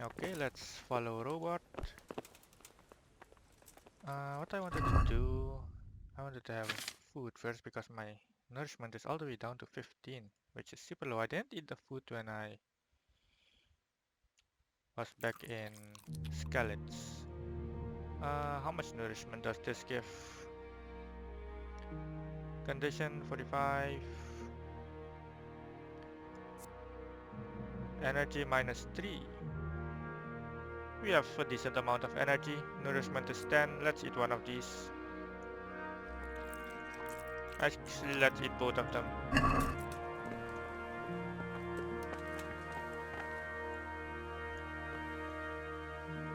Okay, let's follow robot. What I wanted to do, I wanted to have food first because my nourishment is all the way down to 15, which is super low. I didn't eat the food when I was back in Skeleton. How much nourishment does this give? Condition 45, energy -3. We have a decent amount of energy. Nourishment is 10. Let's eat one of these. Actually, let's eat both of them.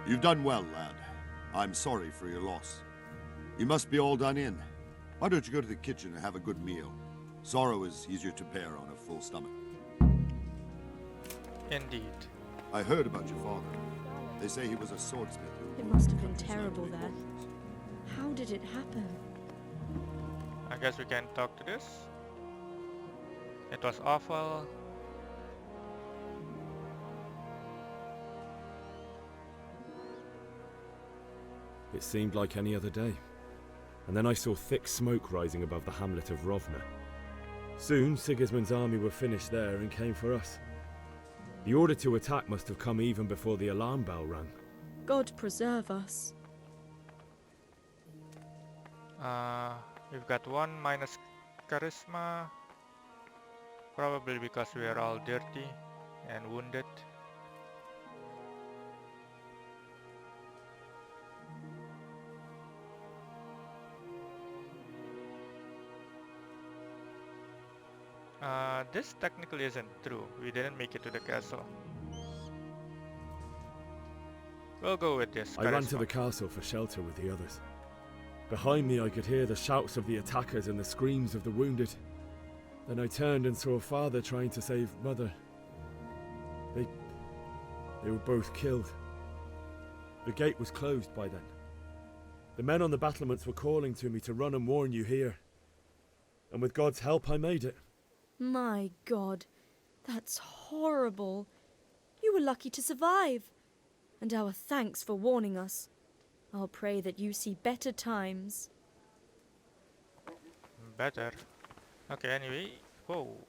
You've done well, lad. I'm sorry for your loss. You must be all done in. Why don't you go to the kitchen and have a good meal? Sorrow is easier to bear on a full stomach. Indeed. I heard about your father. They say he was a swordsmith who... It must have been terrible there. How did it happen? I guess we can talk to this. It was awful. It seemed like any other day. And then I saw thick smoke rising above the hamlet of Rovna. Soon, Sigismund's army were finished there and came for us. The order to attack must have come even before the alarm bell rang. God preserve us. We've got 1 minus charisma. Probably because we are all dirty and wounded. This technically isn't true. We didn't make it to the castle. We'll go with this. I ran to charisma. the castle for shelter with the others. Behind me I could hear the shouts of the attackers and the screams of the wounded. Then I turned and saw Father trying to save Mother. They were both killed. The gate was closed by then. The men on the battlements were calling to me to run and warn you here. And with God's help I made it. My God, that's horrible. You were lucky to survive. And our thanks for warning us. I'll pray that you see better times. Better. Okay, anyway. Whoa.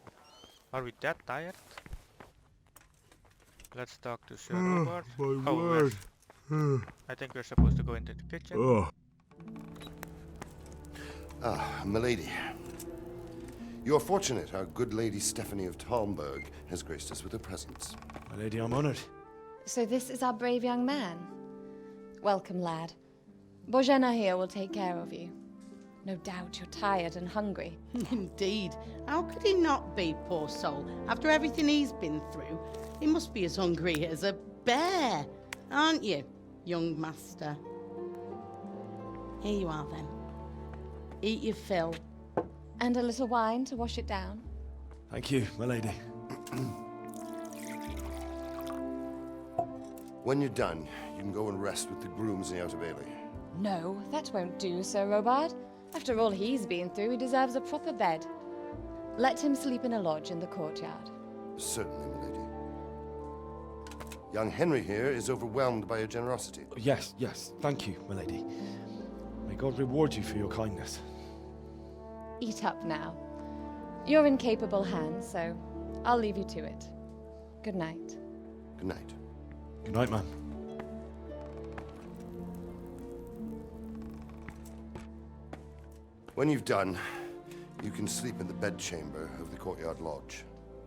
Are we that tired? Let's talk to Sir Robert. My we're- word. I think we're supposed to go into the kitchen. Oh. Ah, milady. You are fortunate our good lady Stephanie of Talmberg has graced us with her presence. My lady, I'm honoured. So this is our brave young man. Welcome, lad. Bozhena here will take care of you. No doubt you're tired and hungry. Indeed. How could he not be, poor soul? After everything he's been through, he must be as hungry as a bear, aren't you, young master? Here you are, then. Eat your fill. And a little wine to wash it down. Thank you, my lady. When you're done, you can go and rest with the grooms in the Outer Bailey. No, that won't do, Sir Robard. After all he's been through, he deserves a proper bed. Let him sleep in a lodge in the courtyard. Certainly, milady. Young Henry here is overwhelmed by your generosity. Yes, thank you, my lady. May God reward you for your kindness. Eat up now. You're in capable hands, so I'll leave you to it. Good night. Good night. Good night, man. When you've done, you can sleep in the bedchamber of the courtyard lodge.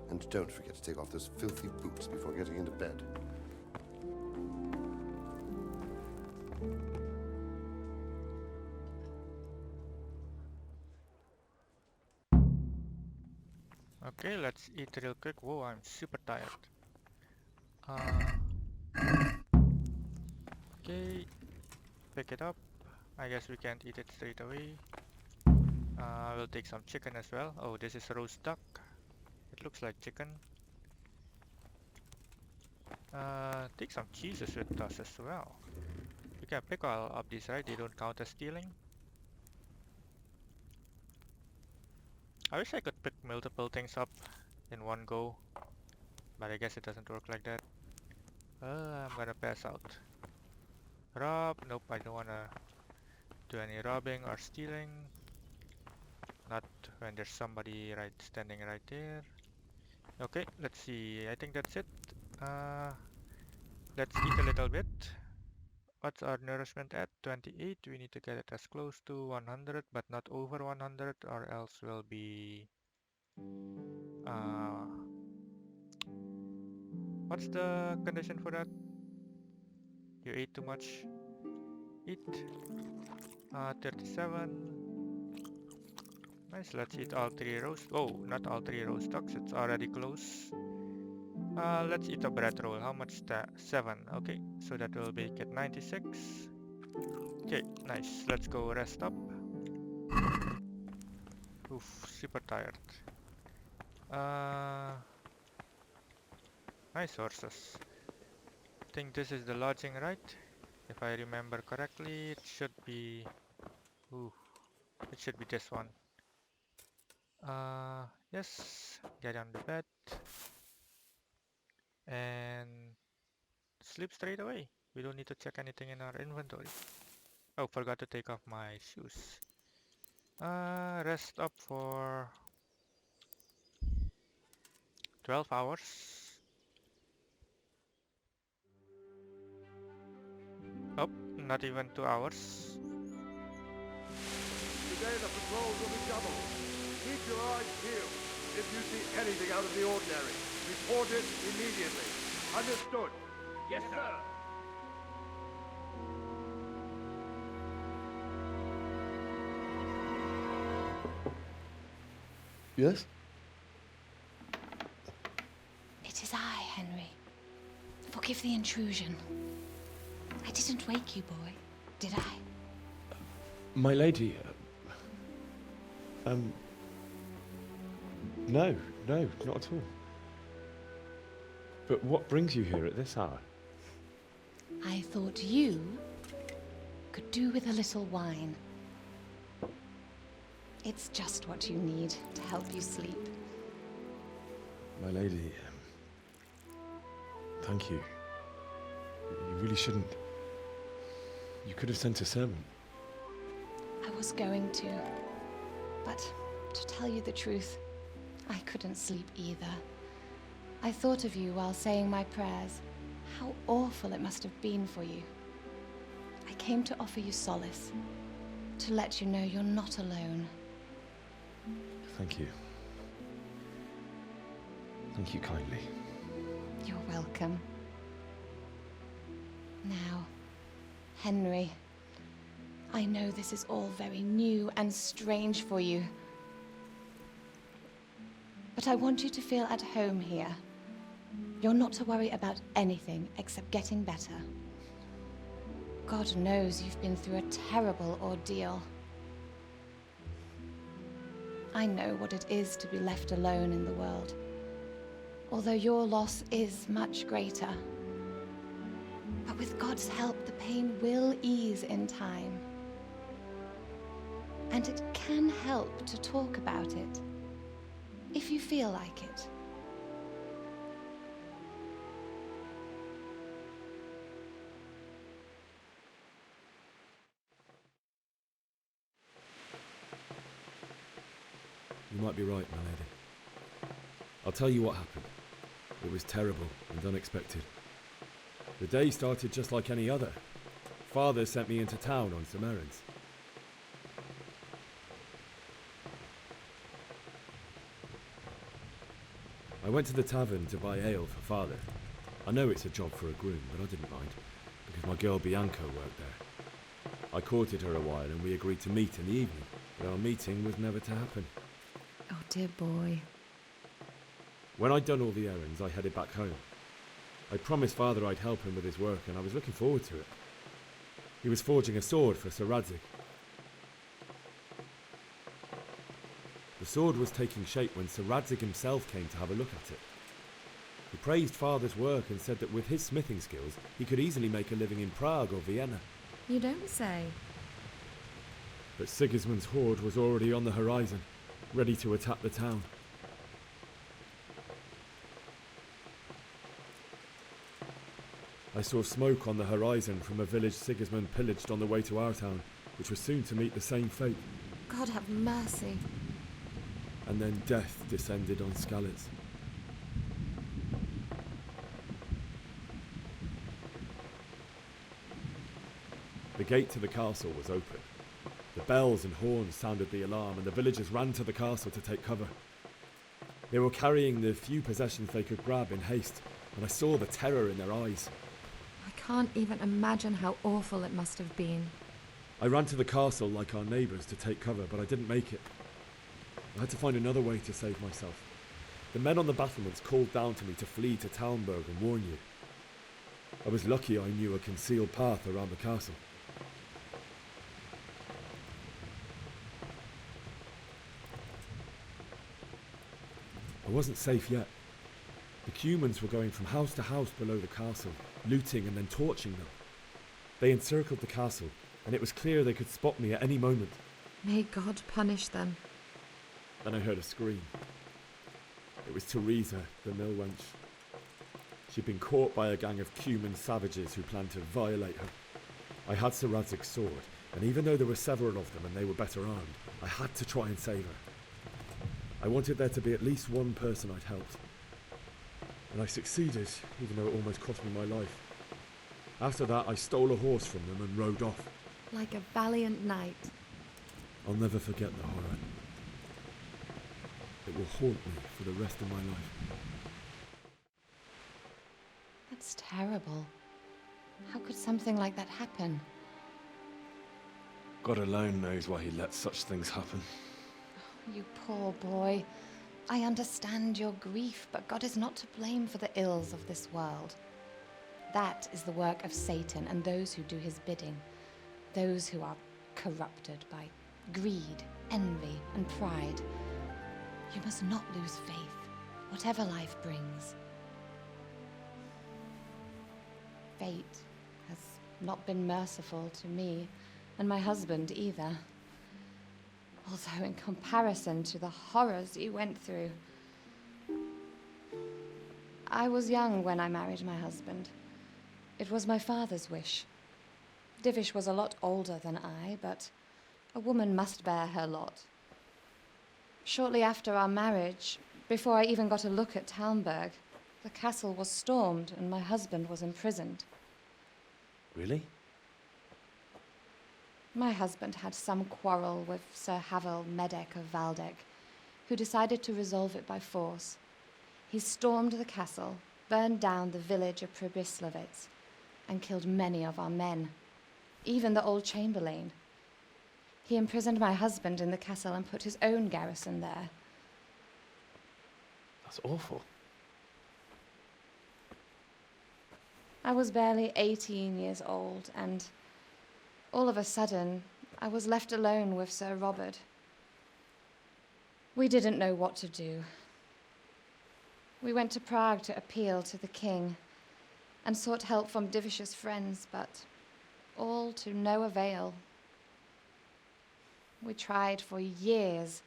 And don't forget to take off those filthy boots before getting into bed. Okay, let's eat real quick. Whoa, I'm super tired. Okay, pick it up. I guess we can't eat it straight away. We'll take some chicken as well. Oh, this is roast duck. It looks like chicken. Take some cheeses with us as well. We can pick all up these, right? They don't count as stealing. I wish I could pick multiple things up in one go, but I guess it doesn't work like that. I'm gonna pass out. Rob? Nope, I don't wanna do any robbing or stealing. Not when there's somebody standing right there. Okay, let's see. I think that's it. Uh, let's eat a little bit. What's our nourishment at? 28. We need to get it as close to 100, but not over 100, or else we'll be... what's the condition for that? You ate too much. Eat. 37. Nice, let's eat all 3 roast. Oh, not all 3 roast ducks, it's already close. Let's eat a bread roll. How much is that? 7. Okay, so that will make it 96. Okay, nice. Let's go rest up. Oof, super tired. Nice horses. I think this is the lodging, right? If I remember correctly, it should be... Ooh, it should be this one. Yes, get on the bed. And sleep straight away. We don't need to check anything in our inventory. Oh, forgot to take off my shoes. Rest up for 12 hours. Oh, not even 2 hours. Today the patrols will be doubled. Keep your eyes peeled. If you see anything out of the ordinary, report it immediately. Understood? Yes, sir. Yes? It is I, Henry. Forgive the intrusion. I didn't wake you, boy, did I? My lady, no, not at all. But what brings you here at this hour? I thought you could do with a little wine. It's just what you need to help you sleep. My lady, thank you. You really shouldn't. You could have sent a servant. I was going to, but to tell you the truth, I couldn't sleep either. I thought of you while saying my prayers. How awful it must have been for you. I came to offer you solace, to let you know you're not alone. Thank you. Thank you kindly. You're welcome. Now, Henry, I know this is all very new and strange for you. But I want you to feel at home here. You're not to worry about anything except getting better. God knows you've been through a terrible ordeal. I know what it is to be left alone in the world, although your loss is much greater. But with God's help, the pain will ease in time. And it can help to talk about it, if you feel like it. You might be right, my lady. I'll tell you what happened. It was terrible and unexpected. The day started just like any other. Father sent me into town on some errands. I went to the tavern to buy ale for Father. I know it's a job for a groom, but I didn't mind, because my girl Bianca worked there. I courted her a while and we agreed to meet in the evening, but our meeting was never to happen. Oh, dear boy. When I'd done all the errands, I headed back home. I promised Father I'd help him with his work, and I was looking forward to it. He was forging a sword for Sir Radzig. The sword was taking shape when Sir Radzig himself came to have a look at it. He praised Father's work and said that with his smithing skills, he could easily make a living in Prague or Vienna. You don't say. But Sigismund's horde was already on the horizon, ready to attack the town. I saw smoke on the horizon from a village Sigismund pillaged on the way to our town, which was soon to meet the same fate. God have mercy. And then death descended on Skalitz. The gate to the castle was open. The bells and horns sounded the alarm, and the villagers ran to the castle to take cover. They were carrying the few possessions they could grab in haste, and I saw the terror in their eyes. I can't even imagine how awful it must have been. I ran to the castle like our neighbours to take cover, but I didn't make it. I had to find another way to save myself. The men on the battlements called down to me to flee to Talmberg and warn you. I was lucky I knew a concealed path around the castle. I wasn't safe yet. The Cumans were going from house to house below the castle, looting and then torching them. They encircled the castle, and it was clear they could spot me at any moment. May God punish them. Then I heard a scream. It was Teresa, the mill wench. She'd been caught by a gang of Cuman savages who planned to violate her. I had Sir Radzig's sword, and even though there were several of them and they were better armed, I had to try and save her. I wanted there to be at least one person I'd helped. And I succeeded, even though it almost cost me my life. After that, I stole a horse from them and rode off. Like a valiant knight. I'll never forget the horror. It will haunt me for the rest of my life. That's terrible. How could something like that happen? God alone knows why he lets such things happen. You poor boy. I understand your grief, but God is not to blame for the ills of this world. That is the work of Satan and those who do his bidding. Those who are corrupted by greed, envy, and pride. You must not lose faith, whatever life brings. Fate has not been merciful to me, and my husband either. Although in comparison to the horrors you went through. I was young when I married my husband. It was my father's wish. Divish was a lot older than I, but a woman must bear her lot. Shortly after our marriage, before I even got a look at Talmberg, the castle was stormed and my husband was imprisoned. Really? My husband had some quarrel with Sir Havel Medek of Valdek, who decided to resolve it by force. He stormed the castle, burned down the village of Pribyslavitz, and killed many of our men, even the old chamberlain. He imprisoned my husband in the castle and put his own garrison there. That's awful. I was barely 18 years old, and all of a sudden, I was left alone with Sir Robert. We didn't know what to do. We went to Prague to appeal to the king and sought help from Divish's friends, but all to no avail. We tried for years,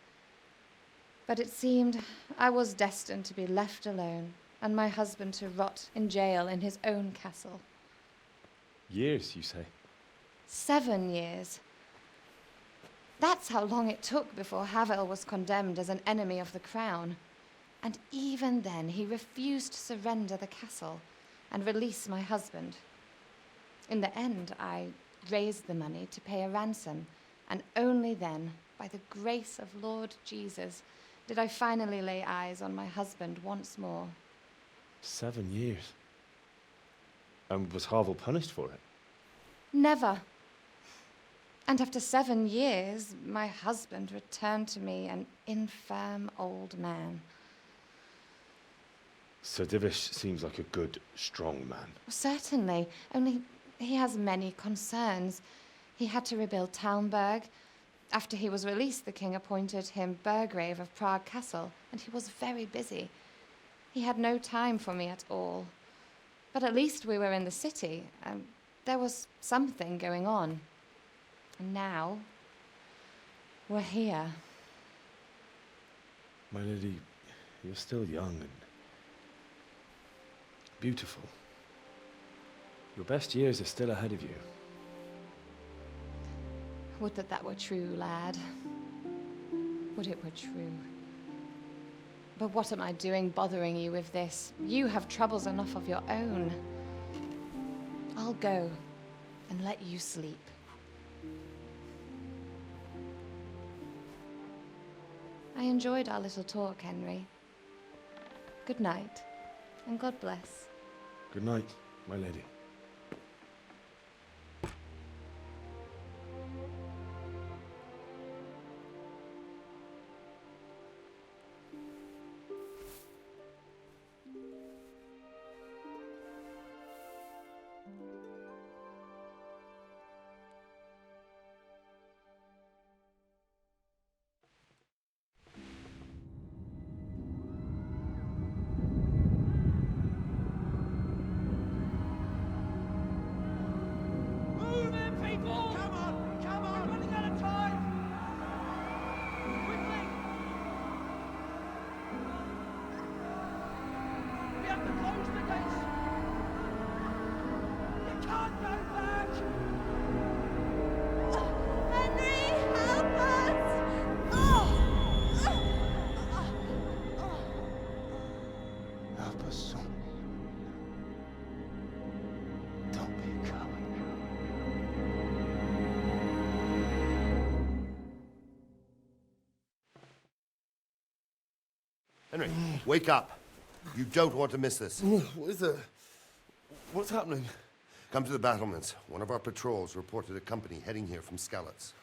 but it seemed I was destined to be left alone and my husband to rot in jail in his own castle. Years, you say? 7 years. That's how long it took before Havel was condemned as an enemy of the crown. And even then, he refused to surrender the castle and release my husband. In the end, I raised the money to pay a ransom, and only then, by the grace of Lord Jesus, did I finally lay eyes on my husband once more. 7 years? And was Havel punished for it? Never. And after 7 years, my husband returned to me an infirm old man. Sir Divish seems like a good, strong man. Certainly, only he has many concerns. He had to rebuild Talmberg. After he was released, the king appointed him Burgrave of Prague Castle, and he was very busy. He had no time for me at all. But at least we were in the city, and there was something going on. And now, we're here. My lady, you're still young and beautiful. Your best years are still ahead of you. Would that that were true, lad. Would it were true. But what am I doing bothering you with this? You have troubles enough of your own. I'll go and let you sleep. I enjoyed our little talk, Henry. Good night, and God bless. Good night, my lady. Help us, son. Don't be a coward. Henry, wake up. You don't want to miss this. What is it? What's happening? Come to the battlements. One of our patrols reported a company heading here from Skalitz.